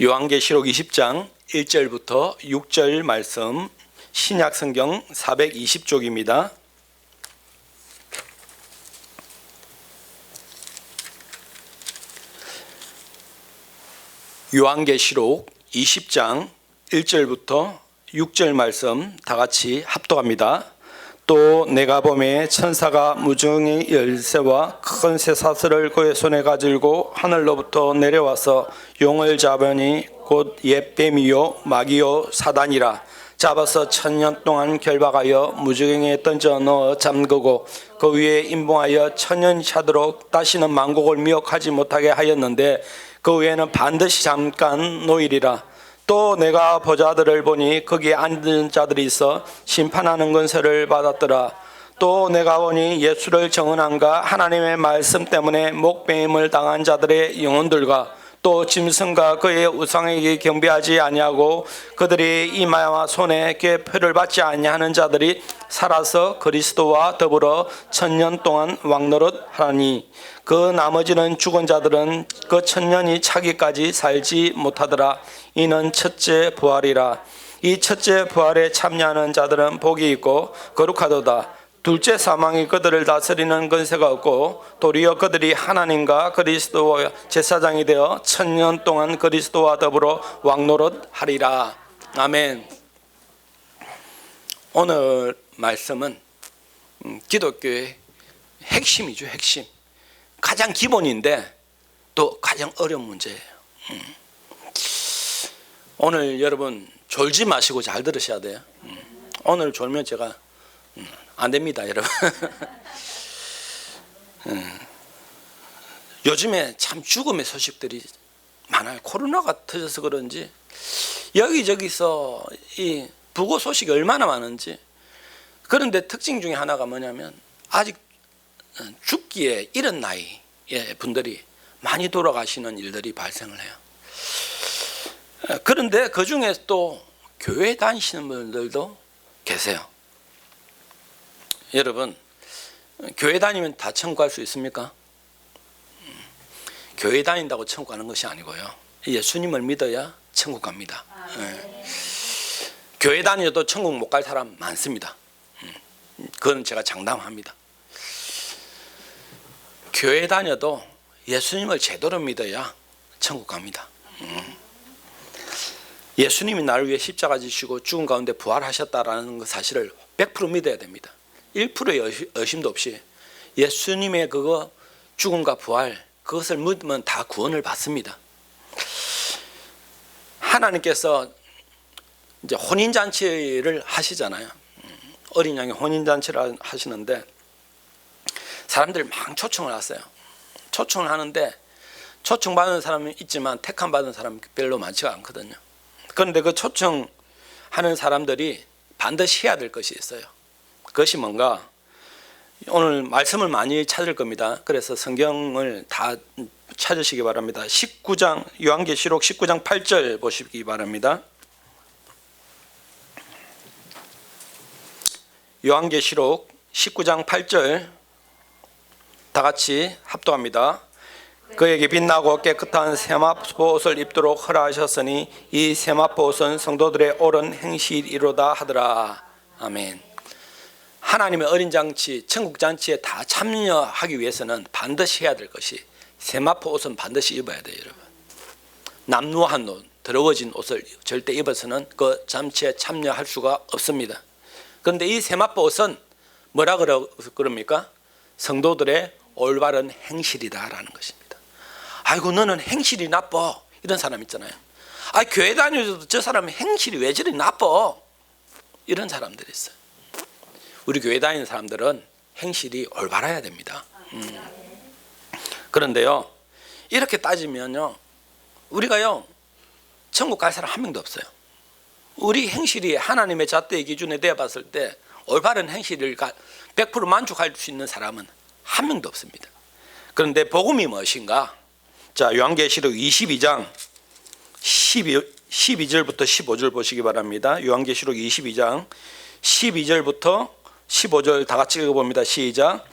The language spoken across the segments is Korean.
요한계시록 20장 1절부터 6절 말씀, 신약성경 420쪽입니다. 요한계시록 20장 1절부터 6절 말씀 다 같이 합독합니다. 또 내가 보매 천사가 무정의 열쇠와 큰 쇠사슬을 그의 손에 가지고 하늘로부터 내려와서 용을 잡으니 곧 옛 뱀이요 마귀요 사단이라. 잡아서 1000년 동안 결박하여 무저갱에 던져 넣어 잠그고 그 위에 임봉하여 1000년이 차도록 다시는 만국을 미혹하지 못하게 하였는데 그 위에는 반드시 잠깐 놓이리라. 또 내가 보좌들을 보니 거기에 앉은 자들이 있어 심판하는 권세를 받았더라. 또 내가 보니 예수를 정언함과 하나님의 말씀 때문에 목배임을 당한 자들의 영혼들과 또 짐승과 그의 우상에게 경배하지 아니하고 그들이 이마와 손에 그의 표를 받지 아니하는 자들이 살아서 그리스도와 더불어 1000년 동안 왕노릇 하니 그 나머지는 죽은 자들은 그 1000년이 차기까지 살지 못하더라. 이는 첫째 부활이라. 이 첫째 부활에 참여하는 자들은 복이 있고 거룩하도다. 둘째 사망이 그들을 다스리는 권세가 없고 도리어 그들이 하나님과 그리스도와 제사장이 되어 1000년 동안 그리스도와 더불어 왕노릇 하리라. 아멘. 오늘 말씀은 기독교의 핵심이죠. 핵심. 가장 기본인데 또 가장 어려운 문제예요. 오늘 여러분 졸지 마시고 잘 들으셔야 돼요. 오늘 졸면 제가 안 됩니다, 여러분. 요즘에 참 죽음의 소식들이 많아요. 코로나가 터져서 그런지 여기저기서 이 부고 소식이 얼마나 많은지. 그런데 특징 중에 하나가 뭐냐면 아직 죽기에 이른 나이의 분들이 많이 돌아가시는 일들이 발생을 해요. 그런데 그 중에 또 교회 다니시는 분들도 계세요. 여러분, 교회 다니면 다 천국 갈 수 있습니까? 교회 다닌다고 천국 가는 것이 아니고요. 예수님을 믿어야 천국 갑니다. 교회 다녀도 천국 못 갈 사람 많습니다. 그건 제가 장담합니다. 교회 다녀도 예수님을 제대로 믿어야 천국 갑니다. 예수님이 나를 위해 십자가 지시고 죽은 가운데 부활하셨다라는 그 사실을 100% 믿어야 됩니다. 1%의 의심도 없이 예수님의 그거 죽음과 부활 그것을 믿으면 다 구원을 받습니다. 하나님께서 이제 혼인잔치를 하시잖아요. 어린 양의 혼인잔치를 하시는데 사람들이 막 초청을 하세요. 초청을 하는데 초청받은 사람은 있지만 택함 받은 사람은 별로 많지가 않거든요. 그런데 그 초청하는 사람들이 반드시 해야 될 것이 있어요. 그것이 뭔가 오늘 말씀을 많이 찾을 겁니다. 그래서 성경을 다 찾으시기 바랍니다. 19장 요한계시록 19장 8절 보시기 바랍니다. 요한계시록 19장 8절 다 같이 합독합니다. 그에게 빛나고 깨끗한 세마포 옷을 입도록 허락하셨으니 이 세마포 옷은 성도들의 옳은 행실이로다 하더라. 아멘. 하나님의 어린 잔치, 천국 잔치에 다 참여하기 위해서는 반드시 해야 될 것이 세마포 옷은 반드시 입어야 돼요, 여러분. 남루한 옷, 더러워진 옷을 절대 입어서는 그 잔치에 참여할 수가 없습니다. 그런데 이 세마포 옷은 뭐라 그럽니까? 성도들의 올바른 행실이다라는 것입니다. 아이고 너는 행실이 나빠 이런 사람 있잖아요. 아 교회 다녀도 저 사람의 행실이 왜 저리 나빠 이런 사람들이 있어요. 우리 교회 다니는 사람들은 행실이 올바라야 됩니다. 그런데요 이렇게 따지면요 우리가요 천국 갈 사람 한 명도 없어요. 우리 행실이 하나님의 잣대의 기준에 대해 봤을 때 올바른 행실을 100% 만족할 수 있는 사람은 한 명도 없습니다. 그런데 복음이 무엇인가? 자 요한계시록 22장 12절부터 15절 보시기 바랍니다. 요한계시록 22장 12절부터 15절 다 같이 읽어봅니다. 시작.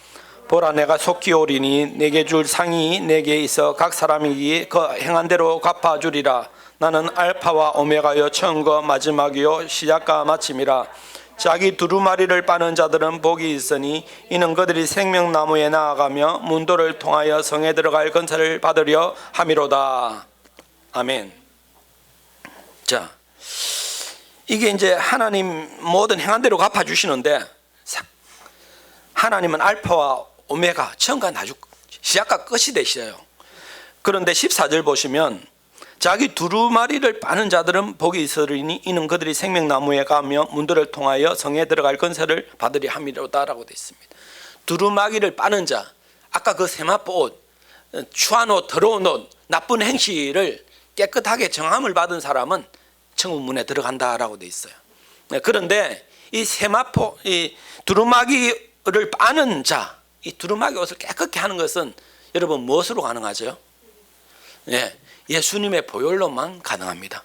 보라 내가 속히 오리니 내게 줄 상이 내게 있어 각 사람이 그 행한 대로 갚아주리라. 나는 알파와 오메가요 처음과 마지막이요 시작과 마침이라. 자기 두루마리를 빠는 자들은 복이 있으니 이는 그들이 생명나무에 나아가며 문도를 통하여 성에 들어갈 건설을 받으려 함이로다. 아멘. 자, 이게 이제 하나님 모든 행한 대로 갚아주시는데, 하나님은 알파와 오메가 처음과 나중 시작과 끝이 되시어요. 그런데 14절 보시면 자기 두루마리를 빠는 자들은 복이 있으리니 이는 그들이 생명나무에 가며 문들을 통하여 성에 들어갈 건설을 받으리 함이로다라고 되어 있습니다. 두루마기를 빠는 자, 아까 그 세마포 옷, 추한 옷, 더러운 옷, 나쁜 행실을 깨끗하게 정함을 받은 사람은 천국 문에 들어간다라고 되어 있어요. 그런데 이 세마포, 이 두루마기를 빠는 자, 이 두루마기 옷을 깨끗게 하는 것은 여러분 무엇으로 가능하죠? 예수님의 보혈로만 가능합니다.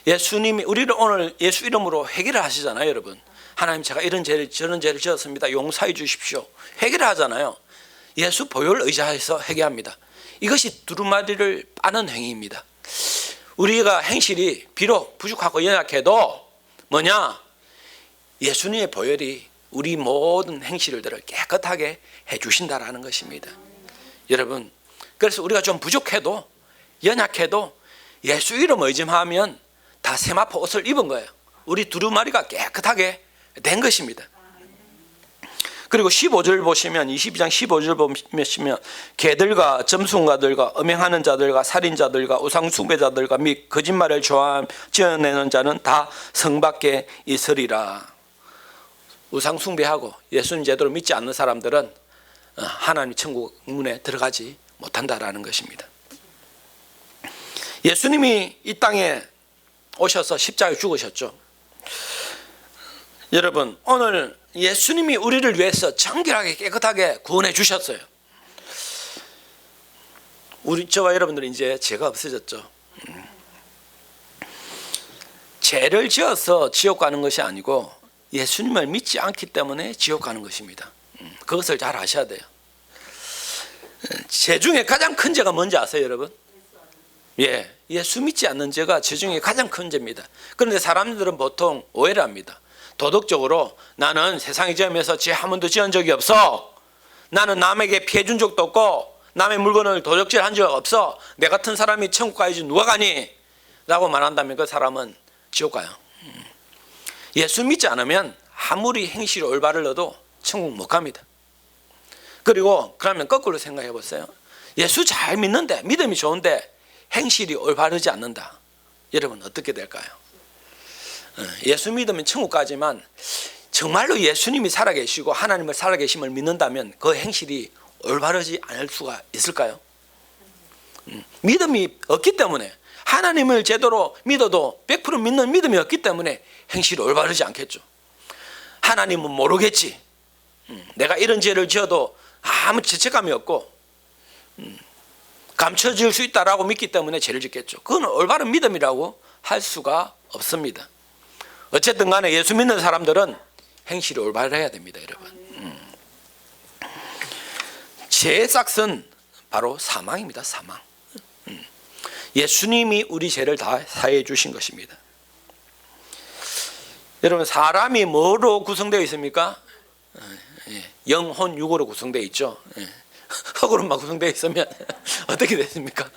예수님이 우리를 오늘 예수 이름으로 회개를 하시잖아요. 여러분, 하나님 제가 이런 죄를 저런 죄를 지었습니다. 용서해 주십시오. 회개를 하잖아요. 예수 보혈을 의지해서 회개합니다. 이것이 두루마리를 빠는 행위입니다. 우리가 행실이 비록 부족하고 연약해도 뭐냐? 예수님의 보혈이 우리 모든 행실들을 깨끗하게 해주신다라는 것입니다. 여러분, 그래서 우리가 좀 부족해도 연약해도 예수 이름 의지하면 다 세마포 옷을 입은 거예요. 우리 두루마리가 깨끗하게 된 것입니다. 그리고 15절 보시면 22장 15절 보시면 개들과 점순가들과 음행하는 자들과 살인자들과 우상숭배자들과 및 거짓말을 지어내는 자는 다 성 밖에 있으리라. 우상숭배하고 예수님 제대로 믿지 않는 사람들은 하나님 천국 문에 들어가지 못한다라는 것입니다. 예수님이 이 땅에 오셔서 십자가에 죽으셨죠. 여러분, 오늘 예수님이 우리를 위해서 정결하게 깨끗하게 구원해 주셨어요. 저와 여러분들은 이제 죄가 없어졌죠. 죄를 지어서 지옥 가는 것이 아니고 예수님을 믿지 않기 때문에 지옥 가는 것입니다. 그것을 잘 아셔야 돼요. 죄 중에 가장 큰 죄가 뭔지 아세요, 여러분? 예수 믿지 않는 죄가 죄 중에 가장 큰 죄입니다. 그런데 사람들은 보통 오해를 합니다. 도덕적으로 나는 세상에 지으면서 죄 한 번도 지은 적이 없어. 나는 남에게 피해 준 적도 없고 남의 물건을 도적질한 적 없어. 내 같은 사람이 천국 가야지 누가 가니? 라고 말한다면 그 사람은 지옥 가요. 예수 믿지 않으면 아무리 행실이 올바르러도 천국 못 갑니다. 그리고 그러면 거꾸로 생각해 보세요. 예수 잘 믿는데, 믿음이 좋은데 행실이 올바르지 않는다. 여러분 어떻게 될까요? 예수 믿으면 천국 가지만 정말로 예수님이 살아계시고 하나님을 살아계심을 믿는다면 그 행실이 올바르지 않을 수가 있을까요? 믿음이 없기 때문에, 하나님을 제대로 믿어도 100% 믿는 믿음이 없기 때문에 행실이 올바르지 않겠죠. 하나님은 모르겠지. 내가 이런 죄를 지어도 아무 죄책감이 없고 감춰질 수 있다라고 믿기 때문에 죄를 짓겠죠. 그건 올바른 믿음이라고 할 수가 없습니다. 어쨌든 간에 예수 믿는 사람들은 행실이 올바르해야 됩니다, 여러분. 죄의 싹은 바로 사망입니다. 사망. 예수님이 우리 죄를 다 사해 주신 것입니다. 여러분, 사람이 뭐로 구성되어 있습니까? 영혼, 육으로 구성되어 있죠. 흙으로만 구성되어 있으면 어떻게 됐습니까?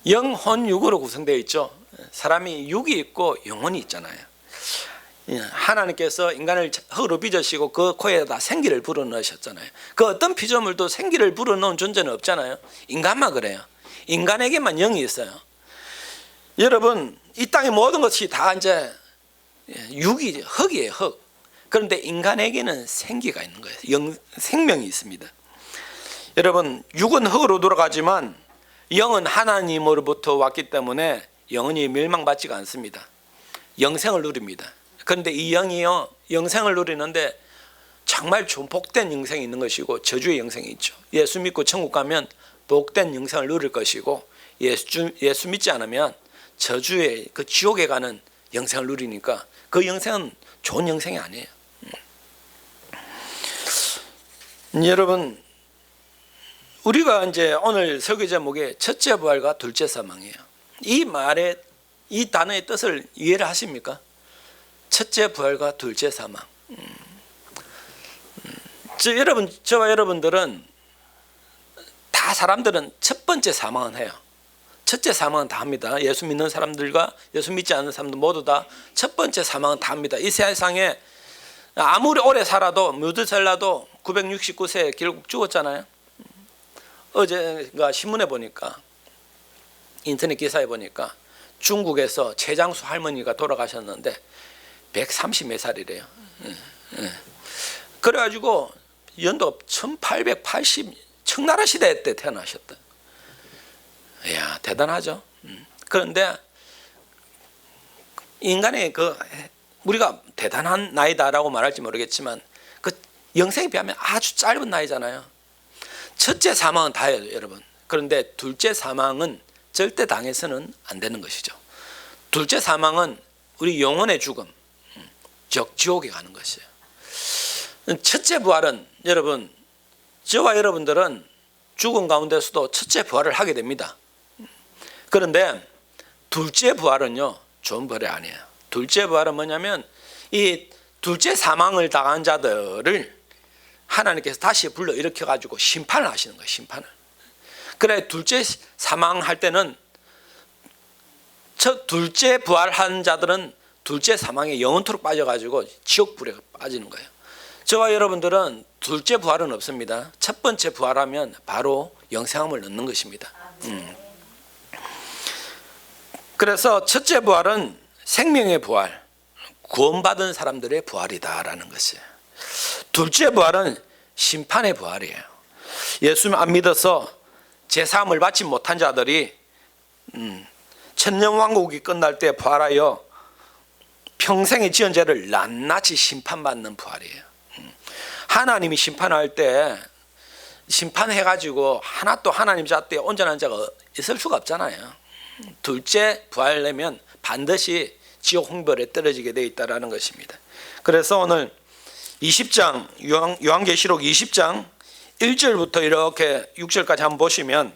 영혼, 육으로 구성되어 있죠. 사람이 육이 있고 영혼이 있잖아요. 하나님께서 인간을 흙으로 빚으시고 그 코에다 생기를 불어넣으셨잖아요. 그 어떤 피조물도 생기를 불어넣은 존재는 없잖아요. 인간만 그래요. 인간에게만 영이 있어요. 여러분, 이 땅의 모든 것이 다 이제 육이, 흙이에요, 흙. 그런데 인간에게는 생기가 있는 거예요. 생명이 있습니다. 여러분, 육은 흙으로 돌아가지만 영은 하나님으로부터 왔기 때문에 영혼이 멸망받지가 않습니다. 영생을 누립니다. 그런데 이 영이요, 영생을 누리는데 정말 좀 복된 영생이 있는 것이고 저주의 영생이 있죠. 예수 믿고 천국 가면 복된 영생을 누릴 것이고, 예수 믿지 않으면 저주의 그 지옥에 가는 영생을 누리니까 그 영생은 좋은 영생이 아니에요. 여러분, 우리가 이제 오늘 설교 제목이 첫째 부활과 둘째 사망이에요. 이 말의 이 단어의 뜻을 이해를 하십니까? 첫째 부활과 둘째 사망. 저와 여러분들은 다 사람들은 첫 번째 사망은 해요. 첫째 사망은 다 합니다. 예수 믿는 사람들과 예수 믿지 않는 사람들 모두 다 첫 번째 사망은 다 합니다. 이 세상에 아무리 오래 살아도 무드셀라도 969세에 결국 죽었잖아요. 어제가 신문에 보니까, 인터넷 기사에 보니까 중국에서 최장수 할머니가 돌아가셨는데 130몇 살이래요. 그래가지고 연도 1880 청나라 시대 때 태어나셨다. 이야, 대단하죠. 그런데 인간의 우리가 대단한 나이다라고 말할지 모르겠지만 그 영생에 비하면 아주 짧은 나이잖아요. 첫째 사망은 다예요, 여러분. 그런데 둘째 사망은 절대 당해서는 안 되는 것이죠. 둘째 사망은 우리 영혼의 죽음, 즉 지옥에 가는 것이에요. 첫째 부활은 여러분, 저와 여러분들은 죽음 가운데서도 첫째 부활을 하게 됩니다. 그런데 둘째 부활은요, 좋은 부활이 아니에요. 둘째 부활은 뭐냐면 이 둘째 사망을 당한 자들을 하나님께서 다시 불러일으켜 가지고 심판을 하시는 거예요. 심판을. 그래, 둘째 사망할 때는 첫 둘째 부활한 자들은 둘째 사망에 영원토록 빠져가지고 지옥불에 빠지는 거예요. 저와 여러분들은 둘째 부활은 없습니다. 첫 번째 부활하면 바로 영생함을 얻는 것입니다. 그래서 첫째 부활은 생명의 부활, 구원받은 사람들의 부활이다라는 것이에요. 둘째 부활은 심판의 부활이에요. 예수 안 믿어서 제사함을 받지 못한 자들이 천년왕국이 끝날 때 부활하여 평생의 지은 죄를 낱낱이 심판받는 부활이에요. 하나님이 심판할 때 심판해가지고 하나 또 하나님 자때 온전한 자가 있을 수가 없잖아요. 둘째 부활하려면 반드시 지옥 홍벌에 떨어지게 되어 있다는 것입니다. 그래서 오늘 20장 요한계시록 20장 1절부터 이렇게 6절까지 한번 보시면,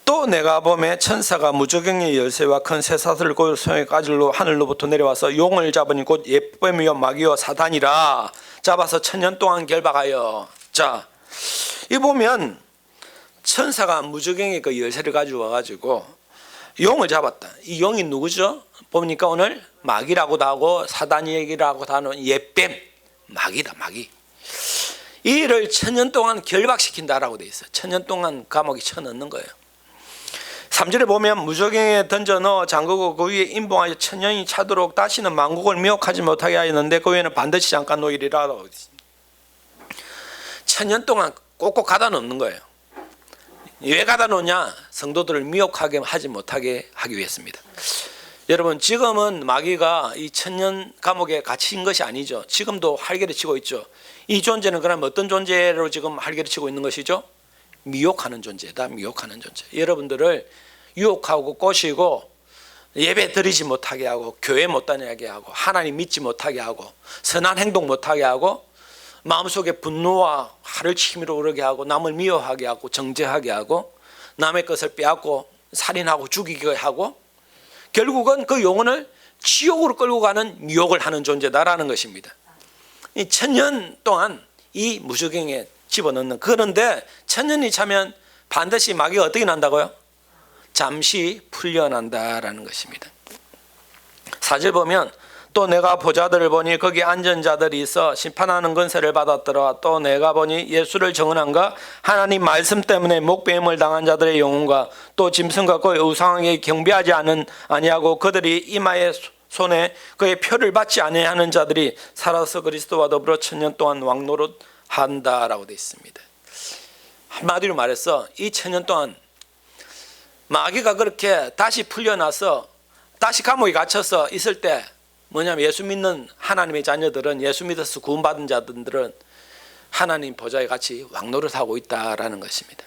또 내가 보매 천사가 무저갱의 열쇠와 큰 쇠사슬을 고요 소형의 까질로 하늘로부터 내려와서 용을 잡으니 곧 예뱀이요 마귀요 사단이라 잡아서 천년 동안 결박하여. 자, 이 보면 천사가 무저갱의 그 열쇠를 가지고 와가지고 용을 잡았다. 이 용이 누구죠? 보니까 오늘 마귀라고도 하고 사단이라고도 하는 예뱀, 마귀다, 마귀. 이를 천년 동안 결박시킨다라고 돼 있어요. 천년 동안 감옥에 쳐넣는 거예요. 3절에 보면 무저갱에 던져 넣어 잠그고 그 위에 임봉하여 천년이 차도록 다시는 만국을 미혹하지 못하게 하였는데 그 위에는 반드시 잠깐 놓이리라고 있습니다. 천년 동안 꼭꼭 가다 놓는 거예요. 왜 가다 놓냐? 성도들을 미혹하게 하지 못하게 하기 위해서입니다. 여러분, 지금은 마귀가 이 천년 감옥에 갇힌 것이 아니죠. 지금도 활개를 치고 있죠. 이 존재는 그럼 어떤 존재로 지금 활개를 치고 있는 것이죠? 미혹하는 존재다. 미혹하는 존재. 여러분들을 유혹하고 꼬시고 예배 드리지 못하게 하고 교회 못 다니게 하고 하나님 믿지 못하게 하고 선한 행동 못하게 하고 마음속에 분노와 화를 치밀어 오르게 하고 남을 미워하게 하고 정죄하게 하고 남의 것을 빼앗고 살인하고 죽이게 하고 결국은 그 영혼을 지옥으로 끌고 가는 미혹을 하는 존재다라는 것입니다. 이 천년 동안 이 무저갱에 집어넣는, 그런데 천년이 차면 반드시 마귀가 어떻게 난다고요? 잠시 풀려난다라는 것입니다. 4절 보면 또 내가 보좌들을 보니 거기 앉은 자들이 있어 심판하는 권세를 받았더라. 또 내가 보니 예수를 정언한가 하나님 말씀 때문에 목배임을 당한 자들의 영혼과 또 짐승과 그의 우상에게 경배하지 아니하고 그들이 이마에 손에 그의 표를 받지 아니하는 자들이 살아서 그리스도와 더불어 천년 동안 왕노릇 한다라고 되어 있습니다. 한마디로 말해서 이 천년 동안 마귀가 그렇게 다시 풀려나서 다시 감옥에 갇혀서 있을 때 뭐냐면 예수 믿는 하나님의 자녀들은, 예수 믿어서 구원받은 자들은 하나님 보좌에 같이 왕노릇하고 있다라는 것입니다.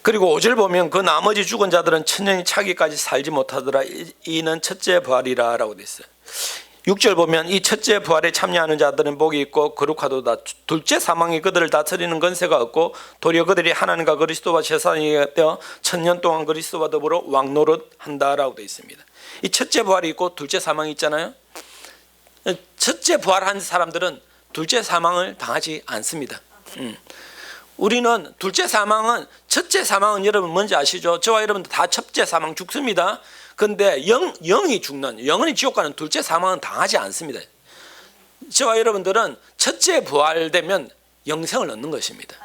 그리고 5절 보면 그 나머지 죽은 자들은 천년이 차기까지 살지 못하더라. 이는 첫째 부활이라 라고 되어 있어요. 6절 보면 이 첫째 부활에 참여하는 자들은 복이 있고 거룩하도다. 둘째 사망이 그들을 다스리는 권세가 없고 도리어 그들이 하나님과 그리스도와 제사장이 되어 천년 동안 그리스도와 더불어 왕노릇 한다라고 되어 있습니다. 이 첫째 부활이 있고 둘째 사망이 있잖아요. 첫째 부활한 사람들은 둘째 사망을 당하지 않습니다. 우리는 첫째 사망은 여러분 뭔지 아시죠? 저와 여러분들 다 첫째 사망 죽습니다. 그런데 영이 죽는, 영원히 지옥 가는 둘째 사망은 당하지 않습니다. 저와 여러분들은 첫째 부활되면 영생을 얻는 것입니다.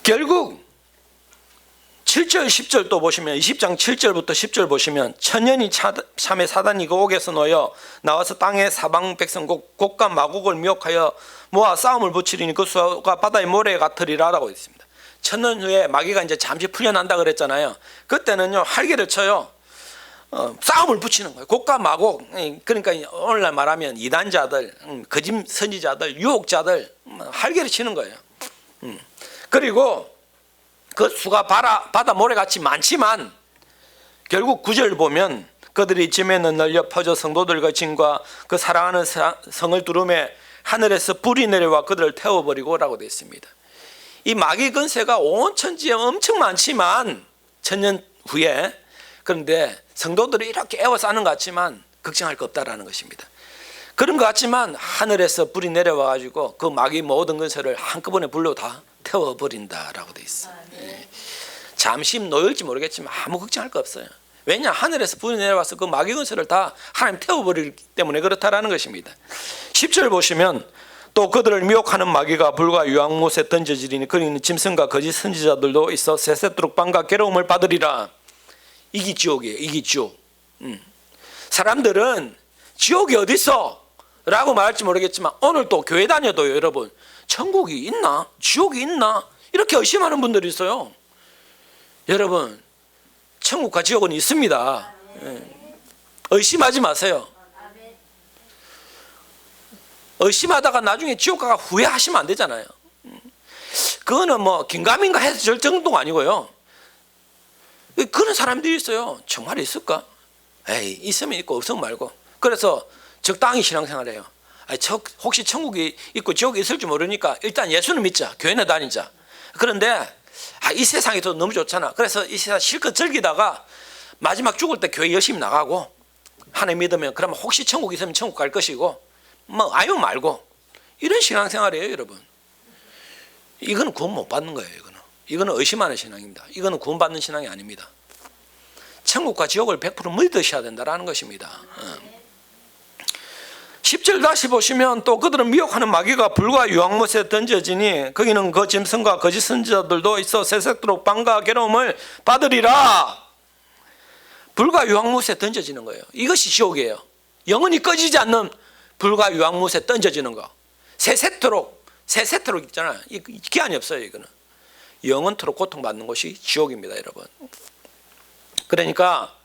결국 7절 10절 또 보시면 20장 7절부터 10절 보시면 천년이 참에 사단이 그 옥에서 놓여 나와서 땅의 사방 백성 곡과 마곡을 미혹하여 모아 싸움을 붙이리니 그 수가 바다의 모래 같으리라 라고 있습니다. 천년 후에 마귀가 이제 잠시 풀려난다 그랬잖아요. 그때는요 활개를 쳐요. 싸움을 붙이는 거예요. 곡과 마곡. 그러니까 오늘날 말하면 이단자들, 거짓 선지자들, 유혹자들 활개를 치는 거예요. 그리고 그 수가 바다 모래같이 많지만 결국 9절 보면 그들이 지면을 널려 퍼져 성도들과 진과 그 사랑하는 성을 두름에 하늘에서 불이 내려와 그들을 태워버리고 라고 되어 있습니다. 이 마귀 근세가 온 천지에 엄청 많지만 천년 후에, 그런데 성도들이 이렇게 애워싸는 것 같지만 걱정할 거 없다라는 것입니다. 그런 것 같지만 하늘에서 불이 내려와 가지고 그 마귀 모든 근세를 한꺼번에 불로 다 태워버린다라고 되어 있어요. 잠시 놓일지 모르겠지만 아무 걱정할 거 없어요. 왜냐, 하늘에서 불이 내려와서 그 마귀 근세를 다 하나님 태워버리기 때문에 그렇다라는 것입니다. 10절 보시면 또 그들을 미혹하는 마귀가 불과 유황못에 던져지리니 그리는 짐승과 거짓 선지자들도 있어 세세토록 빵과 괴로움을 받으리라. 이기 지옥이에요. 이기 지옥. 사람들은 지옥이 어디 있어? 라고 말할지 모르겠지만 오늘 또 교회 다녀도 여러분 천국이 있나? 지옥이 있나? 이렇게 의심하는 분들이 있어요. 여러분 천국과 지옥은 있습니다. 의심하지 마세요. 의심하다가 나중에 지옥 가가 후회하시면 안 되잖아요. 그거는 뭐 긴가민가 해서 절 정도가 아니고요. 그런 사람들이 있어요. 정말 있을까? 에이, 있으면 있고 없으면 말고. 그래서 적당히 신앙생활을 해요. 혹시 천국이 있고 지옥이 있을지 모르니까 일단 예수는 믿자. 교회는 다니자. 그런데 이 세상이 더 너무 좋잖아. 그래서 이 세상 실컷 즐기다가 마지막 죽을 때 교회 열심히 나가고 하나님 믿으면 그러면 혹시 천국 있으면 천국 갈 것이고 뭐 아니면 말고, 이런 신앙생활이에요. 여러분 이거는 구원 못 받는 거예요. 이거는 의심하는 신앙입니다. 이거는 구원 받는 신앙이 아닙니다. 천국과 지옥을 100% 믿으셔야 된다는 것입니다. 10절 다시 보시면 또 그들은 미혹하는 마귀가 불과 유황못에 던져지니 거기는 그 짐승과 거짓 선지자들도 있어 세세토록 빵과 괴로움을 받으리라. 불과 유황못에 던져지는 거예요. 이것이 지옥이에요. 영원히 꺼지지 않는 불과 유황못에 던져지는 거. 세세토록 있잖아요. 기한이 없어요. 이거는 영원토록 고통받는 곳이 지옥입니다. 여러분, 그러니까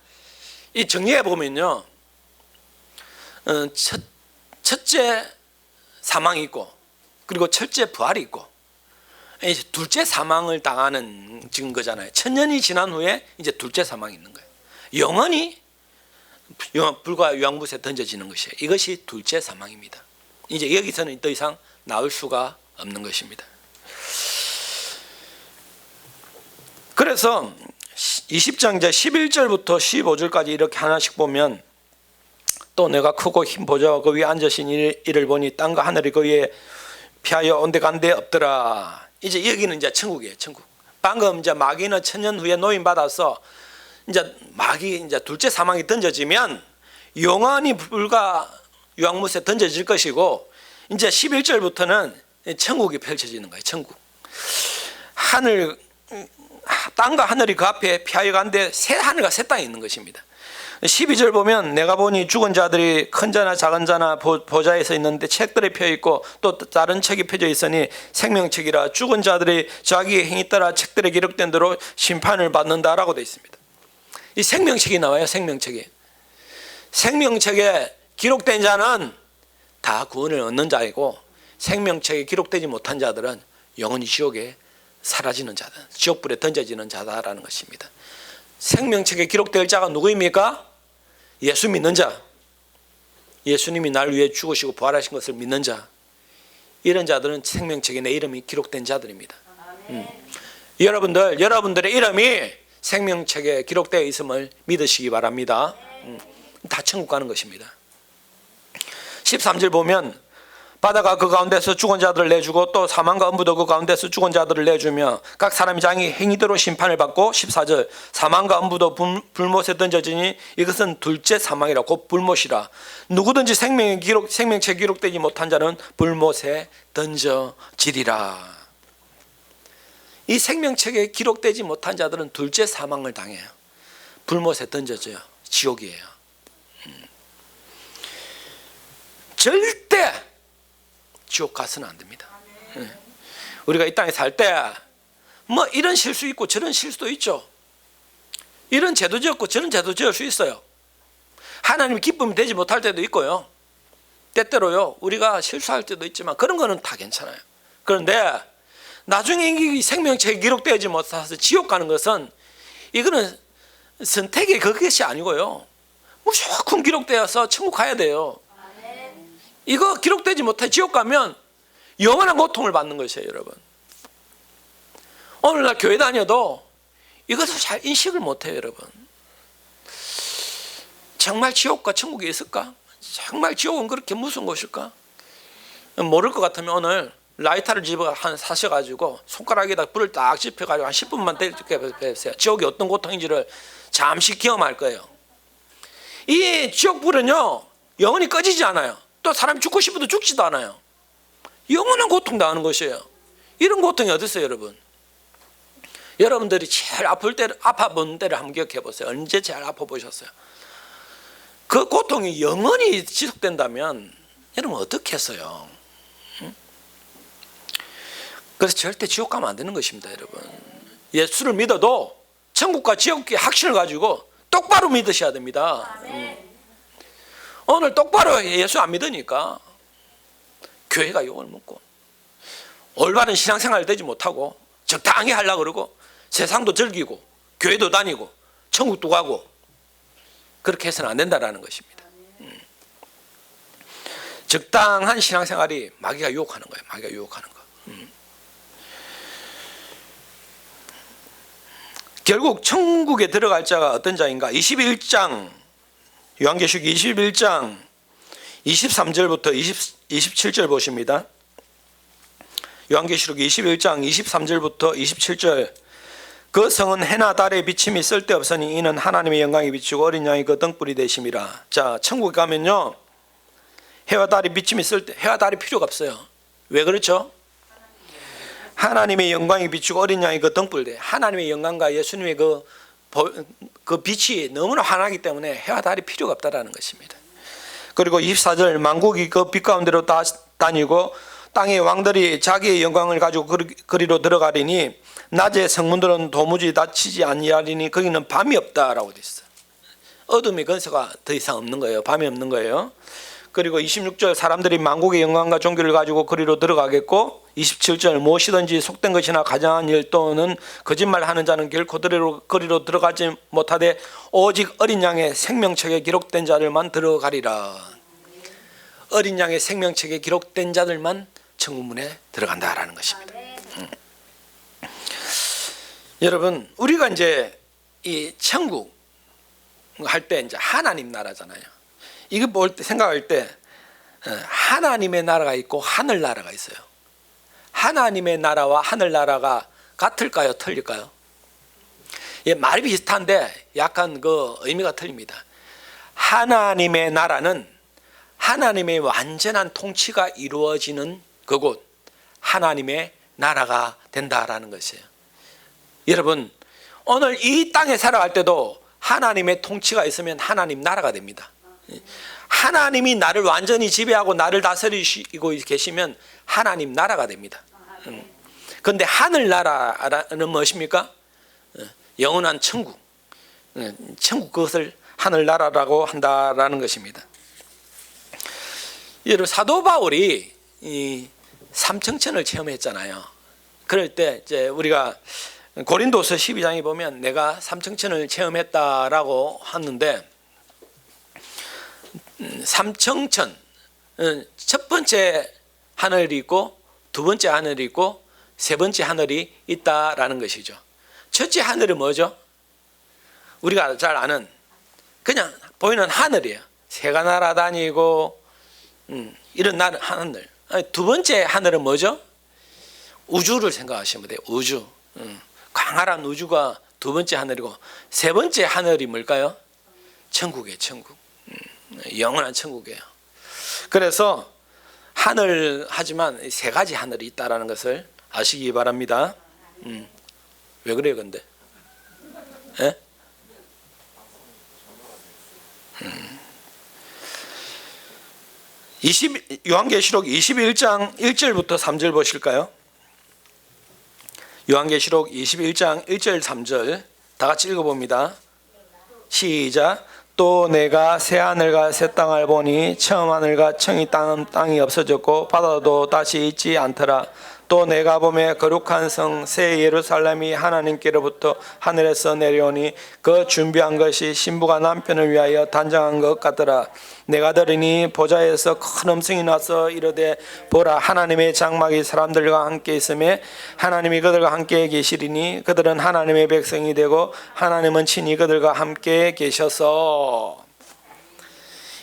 이 정리해 보면요, 첫째 사망이 있고 그리고 첫째 부활이 있고 이제 둘째 사망을 당하는 증거잖아요. 천년이 지난 후에 이제 둘째 사망이 있는 거예요. 영원히 불과 유황못에 던져지는 것이에요. 이것이 둘째 사망입니다. 이제 여기서는 더 이상 나올 수가 없는 것입니다. 그래서 20장 이제 11절부터 15절까지 이렇게 하나씩 보면 또 내가 크고 흰 보좌와 그 위에 앉으신 이를 보니 땅과 하늘이 그 위에 피하여 온데간데 없더라. 이제 여기는 이제 천국이에요. 천국. 방금 이제 마귀는 천년 후에 노임 받아서 이제 마귀 이제 둘째 사망이 던져지면 영원히 불과 유황못에 던져질 것이고, 이제 11절부터는 천국이 펼쳐지는 거예요. 천국. 땅과 하늘이 그 앞에 피하여 간데 새 하늘과 새 땅이 있는 것입니다. 12절 보면 내가 보니 죽은 자들이 큰 자나 작은 자나 보좌에 서 있는데 책들이 펴 있고 또 다른 책이 펴져 있으니 생명책이라. 죽은 자들이 자기의 행위 따라 책들에 기록된 대로 심판을 받는다라고 되어 있습니다. 이 생명책이 나와요. 생명책에 기록된 자는 다 구원을 얻는 자이고, 생명책에 기록되지 못한 자들은 영원히 지옥에 사라지는 자다, 지옥불에 던져지는 자다라는 것입니다. 생명책에 기록될 자가 누구입니까? 예수 믿는 자, 예수님이 날 위해 죽으시고 부활하신 것을 믿는 자, 이런 자들은 생명책에 내 이름이 기록된 자들입니다. 여러분들의 이름이 생명책에 기록되어 있음을 믿으시기 바랍니다. 다 천국 가는 것입니다. 13절 보면 바다가 그 가운데서 죽은 자들을 내주고 또 사망과 음부도 그 가운데서 죽은 자들을 내주며 각 사람이 자기 행위대로 심판을 받고 14절 사망과 음부도 불못에 던져지니 이것은 둘째 사망이라 곧 불못이라 누구든지 생명책 기록되지 못한 자는 불못에 던져지리라. 이 생명책에 기록되지 못한 자들은 둘째 사망을 당해요. 불못에 던져져요. 지옥이에요. 절대 지옥 가서는 안 됩니다. 우리가 이 땅에 살 때 뭐 이런 실수 있고 저런 실수도 있죠. 이런 죄도 지었고 저런 죄도 지을 수 있어요. 하나님이 기쁨이 되지 못할 때도 있고요. 때때로요 우리가 실수할 때도 있지만 그런 거는 다 괜찮아요. 그런데 나중에 이 생명책에 기록되지 못해서 지옥 가는 것은 이거는 선택의 그것이 아니고요. 무조건 기록되어서 천국 가야 돼요. 이거 기록되지 못해 지옥 가면 영원한 고통을 받는 것이에요. 여러분, 오늘날 교회 다녀도 이것을 잘 인식을 못해요. 여러분, 정말 지옥과 천국이 있을까? 정말 지옥은 그렇게 무서운 것일까? 모를 것 같으면 오늘 라이터를 집어 사셔가지고 손가락에다 불을 딱 지펴가지고 한 10분만 때려주세요. 지옥이 어떤 고통인지를 잠시 경험할 거예요. 이 지옥 불은요 영원히 꺼지지 않아요. 또 사람이 죽고 싶어도 죽지도 않아요. 영원한 고통 당하는 것이에요. 이런 고통이 어디 있어요? 여러분, 여러분들이 제일 아파본 때를 한번 기억해 보세요. 언제 제일 아파 보셨어요? 그 고통이 영원히 지속된다면 여러분 어떻게 했어요? 그래서 절대 지옥 가면 안 되는 것입니다. 여러분, 예수를 믿어도 천국과 지옥의 확신을 가지고 똑바로 믿으셔야 됩니다. 오늘 똑바로 예수 안 믿으니까 교회가 욕을 먹고 올바른 신앙생활을 되지 못하고 적당히 하려고 그러고 세상도 즐기고 교회도 다니고 천국도 가고 그렇게 해서는 안 된다는 것입니다. 적당한 신앙생활이 마귀가 유혹하는 거예요. 마귀가 유혹하는 거. 결국 천국에 들어갈 자가 어떤 자인가? 21장 요한계시록 21장 23절부터 27절 보십니다. 요한계시록 21장 23절부터 27절 그 성은 해나 달의 비침이 쓸데없으니 이는 하나님의 영광이 비치고 어린 양이 그 등불이 되심이라. 자, 천국에 가면요 해와 달이 비침이 해와 달이 필요가 없어요. 왜 그렇죠? 하나님의 영광이 비치고 어린 양이 그 등불 돼. 하나님의 영광과 예수님의 그 빛이 너무나 환하기 때문에 해와 달이 필요가 없다라는 것입니다. 그리고 24절 만국이 그 빛 가운데로 다니고 땅의 왕들이 자기의 영광을 가지고 그리로 들어가리니 낮에 성문들은 도무지 닫히지 아니하리니 거기는 밤이 없다라고 돼 있어요. 어둠의 근세가 더 이상 없는 거예요. 밤이 없는 거예요. 그리고 26절 사람들이 만국의 영광과 존귀를 가지고 그리로 들어가겠고 27절 무엇이든지 속된 것이나 가장한 일 또는 거짓말하는 자는 결코 그리로 들어가지 못하되 오직 어린 양의 생명책에 기록된 자들만 들어가리라. 어린 양의 생명책에 기록된 자들만 천국문에 들어간다라는 것입니다. 여러분, 우리가 이제 이 천국 할 때 이제 하나님 나라잖아요. 이거 볼 때 생각할 때 하나님의 나라가 있고 하늘 나라가 있어요. 하나님의 나라와 하늘 나라가 같을까요? 틀릴까요? 예, 말이 비슷한데 약간 그 의미가 틀립니다. 하나님의 나라는 하나님의 완전한 통치가 이루어지는 그곳, 하나님의 나라가 된다라는 것이에요. 여러분, 오늘 이 땅에 살아갈 때도 하나님의 통치가 있으면 하나님 나라가 됩니다. 하나님이 나를 완전히 지배하고 나를 다스리고 계시면 하나님 나라가 됩니다. 그런데 하늘나라는 무엇입니까? 영원한 천국, 천국 그것을 하늘나라라고 한다라는 것입니다. 여러분, 사도 바울이 이 삼청천을 체험했잖아요. 그럴 때 이제 우리가 고린도서 12장에 보면 내가 삼청천을 체험했다라고 하는데 삼청천, 첫 번째 하늘이 있고 두 번째 하늘이 있고 세 번째 하늘이 있다라는 것이죠. 첫째 하늘은 뭐죠? 우리가 잘 아는 그냥 보이는 하늘이에요. 새가 날아다니고 이런 하늘. 두 번째 하늘은 뭐죠? 우주를 생각하시면 돼요. 우주. 광활한 우주가 두 번째 하늘이고 세 번째 하늘이 뭘까요? 천국이에요. 천국. 영원한 천국이에요. 그래서 하늘 하지만 세 가지 하늘이 있다는 것을 아시기 바랍니다. 왜 그래요 근데? 예? 요한계시록 21장 1절부터 3절 보실까요? 요한계시록 21장 1절 3절 다 같이 읽어봅니다. 시작. 또 내가 새 하늘과 새 땅을 보니 처음 하늘과 처음 땅이 없어졌고 바다도 다시 있지 않더라. 또 내가 보매 거룩한 성 새 예루살렘이 하나님께로부터 하늘에서 내려오니 그 준비한 것이 신부가 남편을 위하여 단장한 것 같더라. 내가 들으니 보좌에서 큰 음성이 나서 이르되 보라 하나님의 장막이 사람들과 함께 있음에 하나님이 그들과 함께 계시리니 그들은 하나님의 백성이 되고 하나님은 친히 그들과 함께 계셔서.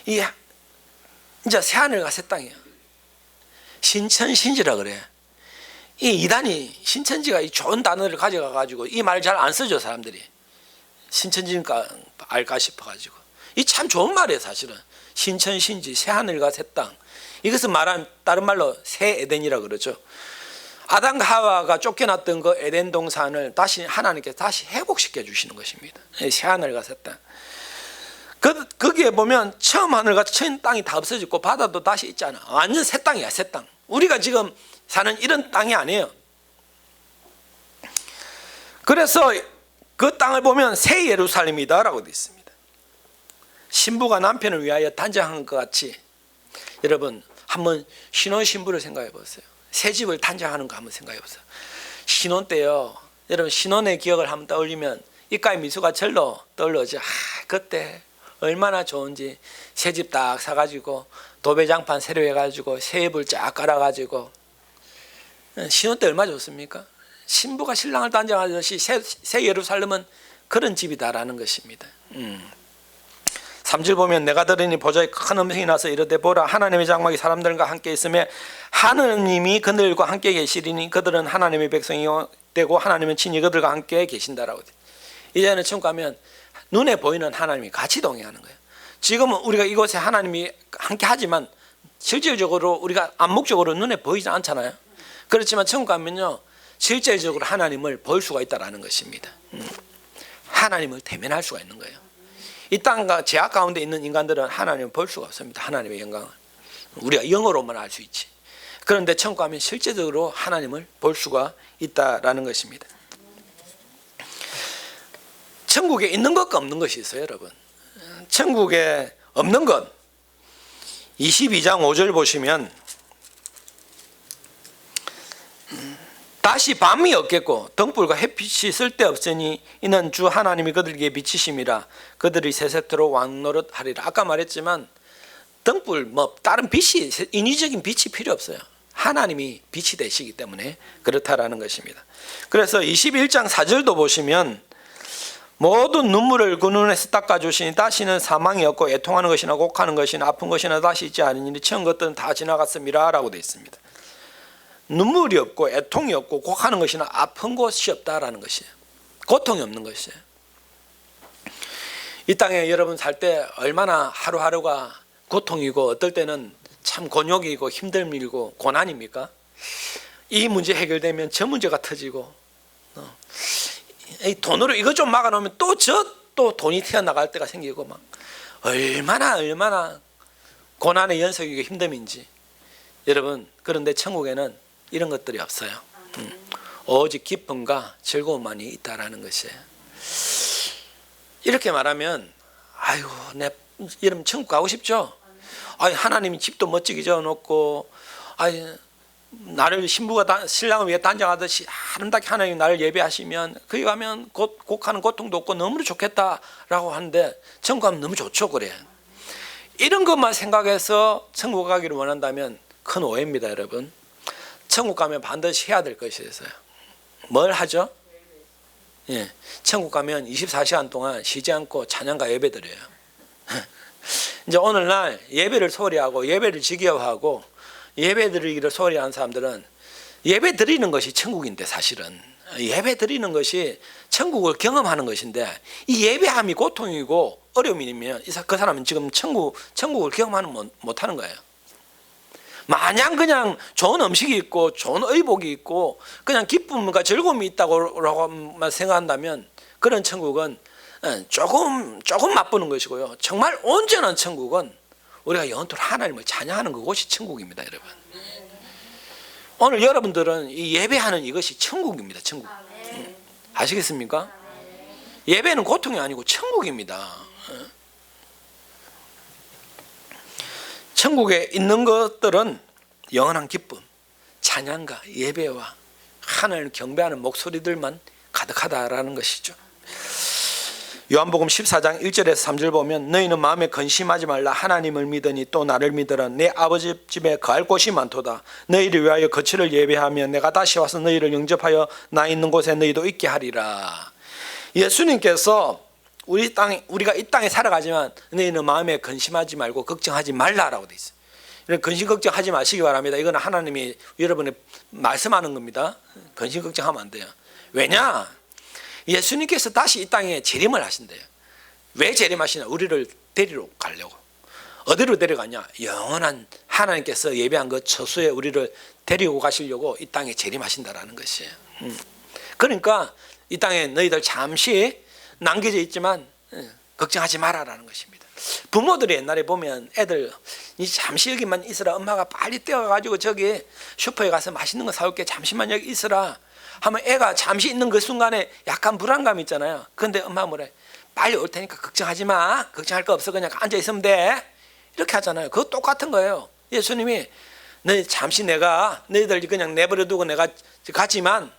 이제 새 하늘과 새 땅이에요. 신천신지라 그래. 이 이단이 신천지가 이 좋은 단어를 가져가 가지고 이 말 잘 안 쓰죠 사람들이. 신천지니까 알까 싶어 가지고. 이 참 좋은 말이에요 사실은. 신천신지 새 하늘과 새 땅. 이것은 말한 다른 말로 새 에덴이라 그러죠. 아담과 하와가 쫓겨났던 그 에덴 동산을 다시 하나님께서 다시 회복시켜 주시는 것입니다. 새 하늘과 새 땅. 거기에 보면 처음 하늘과 처음 땅이 다 없어졌고 바다도 다시 있잖아. 완전 새 땅이야 새 땅. 우리가 지금 사는 이런 땅이 아니에요. 그래서 그 땅을 보면 새 예루살렘이다 라고 되어 있습니다. 신부가 남편을 위하여 단장한 것 같이 여러분 한번 신혼신부를 생각해 보세요. 새 집을 단장하는 거 한번 생각해 보세요. 신혼 때요. 여러분 신혼의 기억을 한번 떠올리면 입가에 미소가 절로 떠올라오죠. 그때 얼마나 좋은지 새 집 딱 사가지고 도배장판 새로 해가지고 새 이불 쫙 깔아가지고 신혼 때 얼마나 좋습니까? 신부가 신랑을 단장하듯이 새 예루살렘은 그런 집이다라는 것입니다. 3절 보면 내가 들으니 보좌에 큰 음성이 나서 이르되 보라 하나님의 장막이 사람들과 함께 있으며 하느님이 그들과 함께 계시리니 그들은 하나님의 백성이 되고 하나님은 친히 그들과 함께 계신다라고. 이제는 천국 가면 눈에 보이는 하나님이 같이 동행하는 거예요. 지금은 우리가 이곳에 하나님이 함께 하지만 실질적으로 우리가 암묵적으로 눈에 보이지 않잖아요. 그렇지만 천국 가면요 실질적으로 하나님을 볼 수가 있다는 것입니다. 하나님을 대면할 수가 있는 거예요. 이 땅과 죄악 가운데 있는 인간들은 하나님을 볼 수가 없습니다. 하나님의 영광을 우리가 영어로만 알 수 있지. 그런데 천국 가면 실제적으로 하나님을 볼 수가 있다라는 것입니다. 천국에 있는 것과 없는 것이 있어요 여러분. 천국에 없는 것 22장 5절 보시면 다시 밤이 없겠고 등불과 햇빛이 쓸데없으니 이는 주 하나님이 그들에게 비치심이라 그들이 세세토록 왕노릇하리라. 아까 말했지만 등불 다른 빛이 인위적인 빛이 필요 없어요. 하나님이 빛이 되시기 때문에 그렇다라는 것입니다. 그래서 21장 4절도 보시면 모든 눈물을 그 눈에서 닦아주시니 다시는 사망이 없고 애통하는 것이나 곡하는 것이나 아픈 것이나 다시 있지 않으니 처음 것들은 다 지나갔음이라 라고 되어 있습니다. 눈물이 없고 애통이 없고 곡하는 것이나 아픈 것이 없다라는 것이에요. 고통이 없는 것이에요. 이 땅에 여러분 살 때 얼마나 하루하루가 고통이고 어떨 때는 참 곤욕이고 힘듦이고 고난입니까? 이 문제 해결되면 저 문제가 터지고 이 돈으로 이것 좀 막아놓으면 또 돈이 튀어나갈 때가 생기고 막 얼마나 고난의 연속이고 힘듦인지 여러분. 그런데 천국에는 이런 것들이 없어요. 오직 기쁨과 즐거움만이 있다라는 것이에요. 이렇게 말하면 아이고 내 여러분 천국 가고 싶죠? 아니 하나님이 집도 멋지게 지어놓고 아니 나를 신부가 신랑을 위해 단장하듯이 아름답게 하나님 나를 예배하시면 거기 가면 곡하는 고통도 없고 너무 좋겠다라고 하는데 천국 가면 너무 좋죠. 그래 이런 것만 생각해서 천국 가기를 원한다면 큰 오해입니다, 여러분. 천국 가면 반드시 해야 될 것이 있어요. 뭘 하죠? 예, 천국 가면 24시간 동안 쉬지 않고 찬양과 예배 드려요. 이제 오늘날 예배를 소홀히 하고 예배를 지겨워하고 예배 드리기를 소홀히 하는 사람들은 예배 드리는 것이 천국인데, 사실은 예배 드리는 것이 천국을 경험하는 것인데, 이 예배함이 고통이고 어려움이면 그 사람은 지금 천국을 경험하는 못하는 거예요. 마냥 그냥 좋은 음식이 있고 좋은 의복이 있고 그냥 기쁨과 즐거움이 있다고만 생각한다면 그런 천국은 조금 맛보는 것이고요. 정말 온전한 천국은 우리가 영원토록 하나님을 찬양하는 그곳이 천국입니다, 여러분. 오늘 여러분들은 이 예배하는 이것이 천국입니다, 천국. 아시겠습니까? 예배는 고통이 아니고 천국입니다. 천국에 있는 것들은 영원한 기쁨, 찬양과 예배와 하나님을 경배하는 목소리들만 가득하다라는 것이죠. 요한복음 14장 1절에서 3절 보면 너희는 마음에 근심하지 말라. 하나님을 믿으니 또 나를 믿으라. 내 아버지 집에 거할 곳이 많도다. 너희를 위하여 거처를 예배하며 내가 다시 와서 너희를 영접하여 나 있는 곳에 너희도 있게 하리라. 예수님께서 우리가 이 땅에 살아가지만 너희는 마음에 근심하지 말고 걱정하지 말라라고 돼 있어요. 근심 걱정하지 마시기 바랍니다. 이건 하나님이 여러분의 말씀하는 겁니다. 근심 걱정하면 안 돼요. 왜냐? 예수님께서 다시 이 땅에 재림을 하신대요. 왜 재림하시냐? 우리를 데리러 가려고. 어디로 데려가냐? 영원한 하나님께서 예배한 그 처소에 우리를 데리고 가시려고 이 땅에 재림하신다라는 것이에요. 그러니까 이 땅에 너희들 잠시 남겨져 있지만 걱정하지 마라라는 것입니다. 부모들이 옛날에 보면 애들 잠시 여기만 있으라, 엄마가 빨리 뛰어가지고 저기 슈퍼에 가서 맛있는 거 사올게, 잠시만 여기 있으라 하면 애가 잠시 있는 그 순간에 약간 불안감 있잖아요. 그런데 엄마가 뭐래? 빨리 올 테니까 걱정하지 마, 걱정할 거 없어, 그냥 앉아 있으면 돼, 이렇게 하잖아요. 그거 똑같은 거예요. 예수님이 너희 잠시 내가 너희들 그냥 내버려 두고 내가 갔지만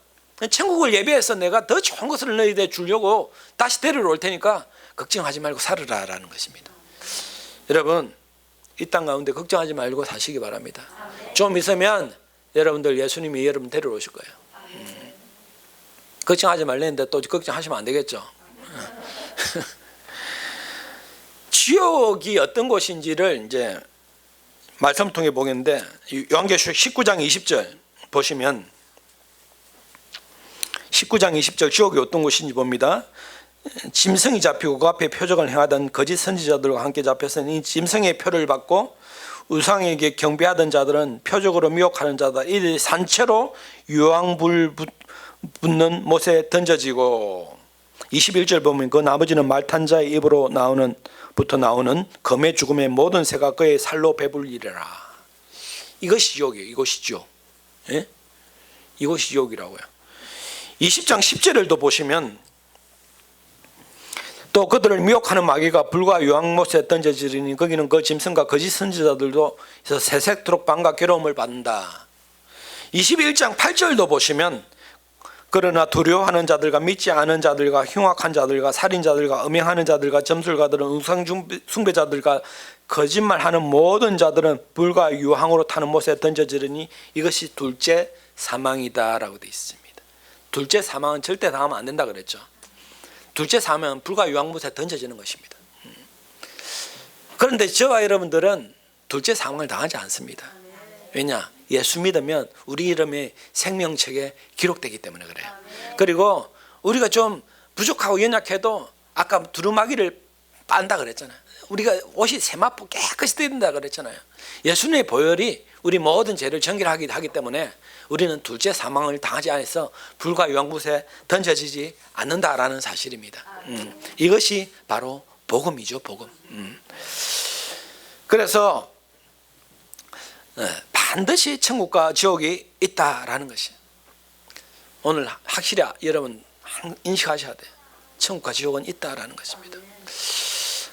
천국을 예배해서 내가 더 좋은 것을 너희들 주려고 다시 데리러 올 테니까 걱정하지 말고 살으라라는 것입니다. 여러분, 이 땅 가운데 걱정하지 말고 사시기 바랍니다. 좀 있으면 여러분들 예수님이 여러분 데리러 오실 거예요. 걱정하지 말랬는데 또 걱정하시면 안 되겠죠. 지옥이 어떤 곳인지를 이제 말씀 통해 보겠는데, 요한계시록 19장 20절 보시면 19장 20절 지옥이 어떤 곳인지 봅니다. 짐승이 잡히고 그 앞에 표적을 행하던 거짓 선지자들과 함께 잡혀서 이 짐승의 표를 받고 우상에게 경배하던 자들은 표적으로 미혹하는 자다. 이들이 산채로 유황불 붙는 못에 던져지고, 21절 보면 그 나머지는 말탄 자의 입으로 부터 나오는 검의 죽음의 모든 새가 그의 살로 배불리리라. 이것이 지옥이에요. 이것이 지옥. 예? 이것이 지옥이라고요. 20장 10절을 또 보시면 또 그들을 미혹하는 마귀가 불과 유황못에 던져지리니 거기는 그 짐승과 거짓 선지자들도 새색토록 밤과 괴로움을 받는다. 21장 8절도 보시면 그러나 두려워하는 자들과 믿지 않은 자들과 흉악한 자들과 살인자들과 음행하는 자들과 점술가들은 우상 숭배자들과 거짓말하는 모든 자들은 불과 유황으로 타는 못에 던져지르니 이것이 둘째 사망이다라고 되어 있습니다. 둘째 사망은 절대 당하면 안 된다 그랬죠. 둘째 사망은 불과 유황못에 던져지는 것입니다. 그런데 저와 여러분들은 둘째 사망을 당하지 않습니다. 왜냐? 예수 믿으면 우리 이름이 생명책에 기록되기 때문에 그래요. 그리고 우리가 좀 부족하고 연약해도 아까 두루마기를 빤다 그랬잖아요. 우리가 옷이 세마포 깨끗이 뜯는다 그랬잖아요. 예수님의 보혈이 우리 모든 죄를 정결하게 하기 때문에 우리는 둘째 사망을 당하지 않아서 불과 유황못에 던져지지 않는다라는 사실입니다. 이것이 바로 복음이죠, 복음. 그래서 반드시 천국과 지옥이 있다라는 것이에요. 오늘 확실히 여러분 인식하셔야 돼요. 천국과 지옥은 있다라는 것입니다.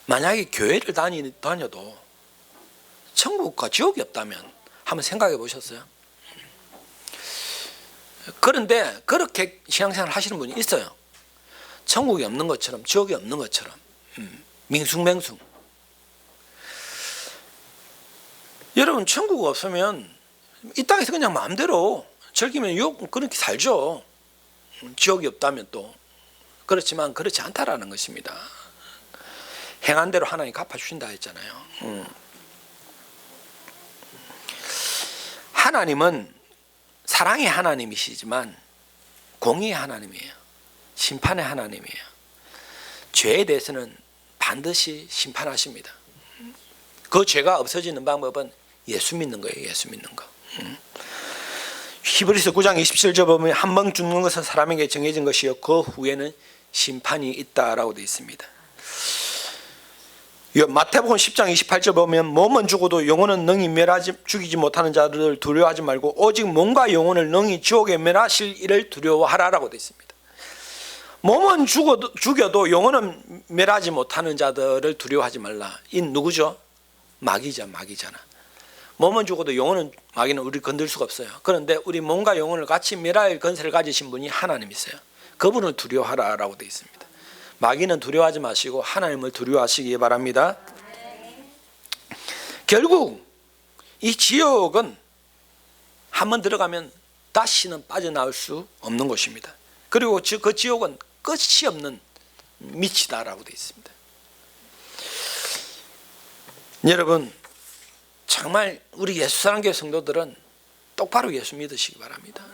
만약에 교회를 다녀도 천국과 지옥이 없다면 한번 생각해 보셨어요? 그런데 그렇게 신앙생활을 하시는 분이 있어요. 천국이 없는 것처럼 지옥이 없는 것처럼 밍숭맹숭. 여러분 천국 없으면 이 땅에서 그냥 마음대로 즐기면 그렇게 살죠. 지옥이 없다면 또. 그렇지만 그렇지 않다라는 것입니다. 행한 대로 하나님 갚아주신다 했잖아요. 하나님은 사랑의 하나님이시지만 공의의 하나님이에요. 심판의 하나님이에요. 죄에 대해서는 반드시 심판하십니다. 그 죄가 없어지는 방법은 예수 믿는 거예요. 예수 믿는 거. 히브리서 9장 27절 보면 한 번 죽는 것은 사람에게 정해진 것이요 그 후에는 심판이 있다라고 되어 있습니다. 마태복음 10장 28절 보면 몸은 죽어도 영혼은 능히 죽이지 못하는 자들을 두려워하지 말고 오직 몸과 영혼을 능히 지옥에 멸하실 이를 두려워하라라고 되어 있습니다. 몸은 죽여도 영혼은 멸하지 못하는 자들을 두려워하지 말라. 이 누구죠? 마귀잖아. 몸은 죽어도 영혼은, 마귀는 우리 건들 수가 없어요. 그런데 우리 몸과 영혼을 같이 멸할 권세를 가지신 분이 하나님이세요. 그분을 두려워하라라고 되어 있습니다. 마귀는 두려워하지 마시고 하나님을 두려워하시기 바랍니다. 결국 이 지옥은 한번 들어가면 다시는 빠져나올 수 없는 곳입니다. 그리고 그 지옥은 끝이 없는 밑이다라고 되어 있습니다. 여러분 정말 우리 예수사랑교회 성도들은 똑바로 예수 믿으시기 바랍니다.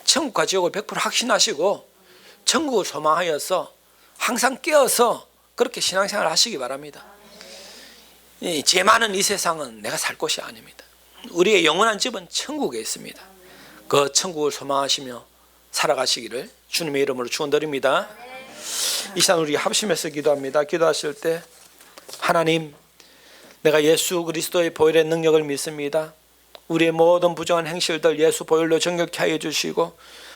천국과 지옥을 100% 확신하시고 천국을 소망하여서 항상 깨어서 그렇게 신앙생활을 하시기 바랍니다. 죄 많은 이 세상은 내가 살 곳이 아닙니다. 우리의 영원한 집은 천국에 있습니다. 그 천국을 소망하시며 살아가시기를 주님의 이름으로 축원드립니다. 이 시간 우리 합심해서 기도합니다. 기도하실 때 하나님, 내가 예수 그리스도의 보혈의 능력을 믿습니다. 우리의 모든 부정한 행실들 예수 보혈로 정결케 하여 주시고